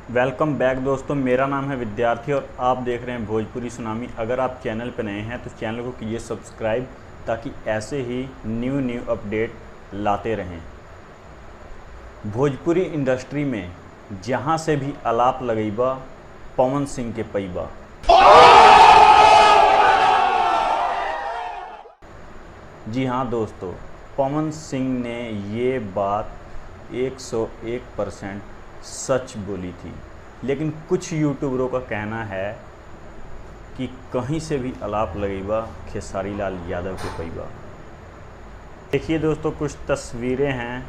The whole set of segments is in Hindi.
वेलकम बैक दोस्तों, मेरा नाम है विद्यार्थी और आप देख रहे हैं भोजपुरी सुनामी। अगर आप चैनल पर नए हैं तो चैनल को कीजिए सब्सक्राइब ताकि ऐसे ही न्यू अपडेट लाते रहें। भोजपुरी इंडस्ट्री में जहां से भी आलाप लगैबा पवन सिंह के पैबा। जी हाँ दोस्तों, पवन सिंह ने ये बात 101% सच बोली थी, लेकिन कुछ यूट्यूबरों का कहना है कि कहीं से भी आलाप लगेगा खेसारी लाल यादव के पैबा। देखिए दोस्तों, कुछ तस्वीरें हैं।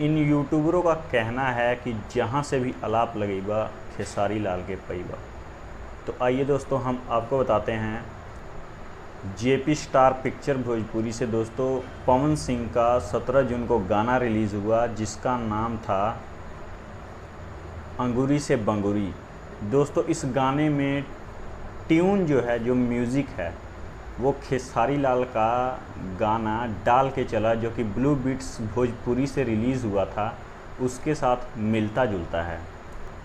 इन यूट्यूबरों का कहना है कि जहां से भी आलाप लगेगा खेसारी लाल के पैबा। तो आइए दोस्तों, हम आपको बताते हैं जेपी स्टार पिक्चर भोजपुरी से दोस्तों पवन सिंह का 17 जून को गाना रिलीज़ हुआ जिसका नाम था अंगूरी से बंगूरी। दोस्तों इस गाने में ट्यून जो है, जो म्यूज़िक है, वो खेसारी लाल का गाना डाल के चला जो कि ब्लू बीट्स भोजपुरी से रिलीज़ हुआ था, उसके साथ मिलता जुलता है।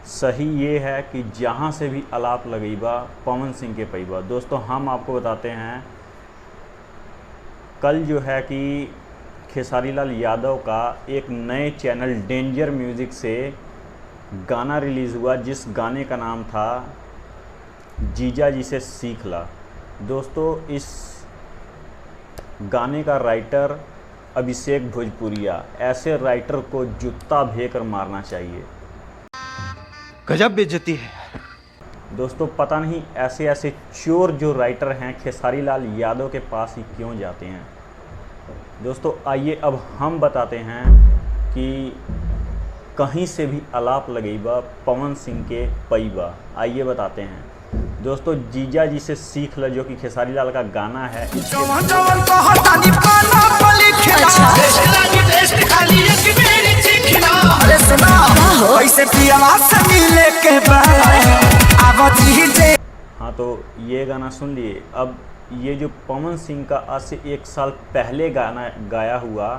सही ये है कि जहाँ से भी आलाप लगेगा पवन सिंह के पैबा। दोस्तों हम आपको बताते हैं, कल जो है कि खेसारी लाल यादव का एक नए चैनल डेंजर म्यूज़िक से गाना रिलीज़ हुआ जिस गाने का नाम था जीजा जी से सीख ला। दोस्तों इस गाने का राइटर अभिषेक भोजपुरिया, ऐसे राइटर को जूता भेकर मारना चाहिए। गजब बेइज्जती है दोस्तों, पता नहीं ऐसे ऐसे चोर जो राइटर हैं खेसारी लाल यादव के पास ही क्यों जाते हैं। दोस्तों आइए अब हम बताते हैं कि कहीं से भी आलाप लगेगा पवन सिंह के पैबा। आइए बताते हैं दोस्तों, जीजा जी से सीख ल जो कि खेसारी लाल का गाना है। हाँ तो ये गाना सुन लिए। अब ये जो पवन सिंह का आज से 1 साल पहले गाना गाया हुआ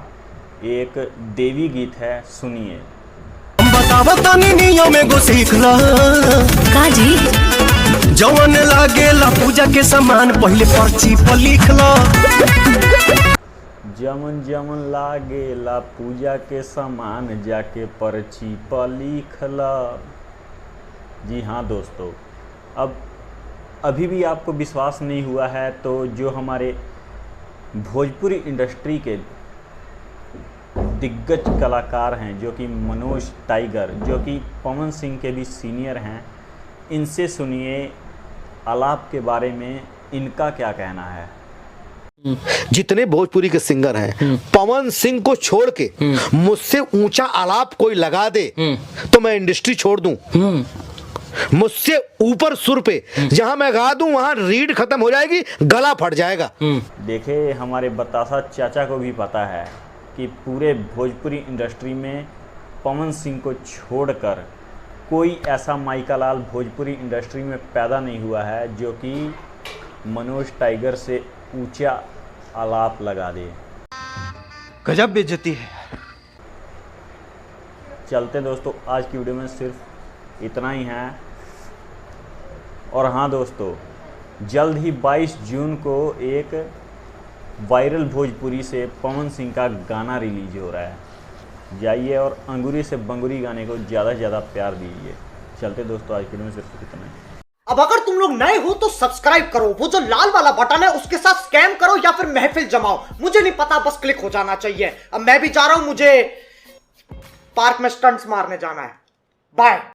एक देवी गीत है, सुनिए। जवन लागेला पूजा के सामान पहले पर्ची पर लिख लो। जमन जमन लागेला पूजा के सामान जाके पर्ची पर लिख ला। जी हाँ दोस्तों, अब अभी भी आपको विश्वास नहीं हुआ है तो जो हमारे भोजपुरी इंडस्ट्री के दिग्गज कलाकार हैं जो कि मनोज टाइगर, जो कि पवन सिंह के भी सीनियर हैं, इनसे सुनिए आलाप के बारे में इनका क्या कहना है। जितने भोजपुरी के सिंगर हैं, पवन सिंह को छोड़ के मुझसे ऊंचा आलाप कोई लगा दे तो मैं इंडस्ट्री छोड़ दूं। मुझसे ऊपर सुर पे जहां मैं गा दूं वहां रीड खत्म हो जाएगी, गला फट जाएगा। देखे हमारे बतासा चाचा को भी पता है कि पूरे भोजपुरी इंडस्ट्री में पवन सिंह को छोड़कर कोई ऐसा माइका लाल भोजपुरी इंडस्ट्री में पैदा नहीं हुआ है जो कि मनोज टाइगर से ऊंचा आलाप लगा दे। गजब बेइज्जती है। चलते दोस्तों, आज की वीडियो में सिर्फ इतना ही है। और हाँ दोस्तों, जल्द ही 22 जून को एक वायरल भोजपुरी से पवन सिंह का गाना रिलीज हो रहा है। जाइए और अंगूरी से बंगूरी गाने को ज़्यादा से ज़्यादा प्यार दीजिए। चलते दोस्तों, आज की वीडियो में सिर्फ इतना ही। अब अगर तुम लोग नए हो तो सब्सक्राइब करो, वो जो लाल वाला बटन है उसके साथ स्कैम करो या फिर महफिल जमाओ, मुझे नहीं पता, बस क्लिक हो जाना चाहिए। अब मैं भी जा रहा हूं, मुझे पार्क में स्टंट्स मारने जाना है। बाय।